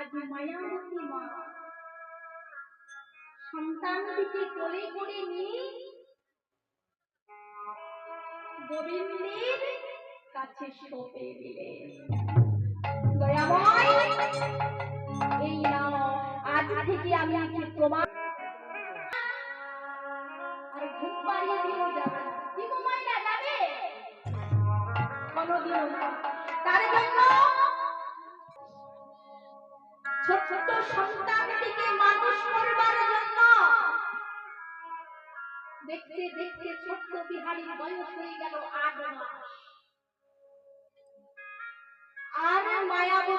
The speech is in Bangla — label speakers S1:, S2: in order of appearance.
S1: আজ মায়াবতী মা সন্তানটিকে কোলে করে নিয়ে গোবিন্দের কাছে সঁপে দিলেন। দয়াময়, এই নাও, আজ থেকে আমি তোমার আর ঘুম পাড়িয়ে দিয়ে যাবে। কি ঘুমাই না যাবে কোনদিন না। তার জন্য ছোট্ট সন্তানটিকে মানুষ করবার জন্য দেখতে দেখতে ছোট্ট বিহারীর বয়স হয়ে গেল 8 মাস। আর মায়াবতী